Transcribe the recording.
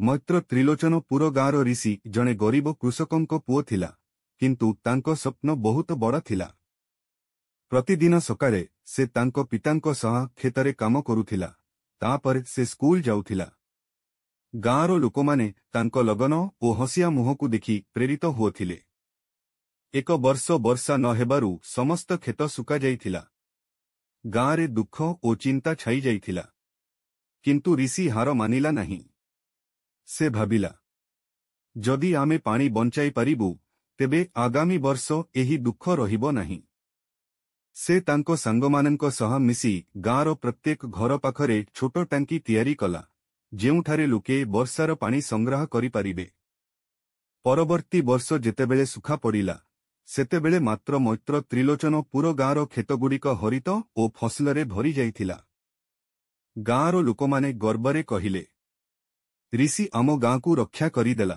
मैत्र त्रिलोचनपुर गाँर ऋषि जड़े गरीब कृषकों पुओ थिला, किंतु तांको स्वप्न बहुत बड़ थिला। प्रतिदिन सकाळे से तांको पितांको सह खेतरे काम करुथिला, तापर से स्कूल जाउथिला। गाँर लोकमाने तांको लगन ओ हसिया मुहकु देखि प्रेरित होथिले। एक वर्ष वर्षा न हेबारु समस्त खेत सुका जाइथिला। गाँरे दुख ओ चिंता छाई जाइथिला, किंतु ऋषि हार मानिला नहीं। से भाबिला, जदि आमे पानी बंचाई पारिबु तेबे आगामी वर्ष एही दुख रहिबो नहीं। से तांको सांगमानंको सह मिसी गाँर प्रत्येक घर पाखरे छोट टांकी तैयारी कला, जेउठारे लोके वर्षार पानी संग्रह करि पारिबे। परवर्ती वर्ष जेतेबेले सुखा पड़िला, सेतेबेले मात्र मैत्र त्रिलोचनपुर गाँर खेतगुड़िक हरित ओ फसलरे भरी जाइथिला। गाँर लोकमाने गर्वरे कहिले, ऋषि आम गाँ को रक्षा करिदेला।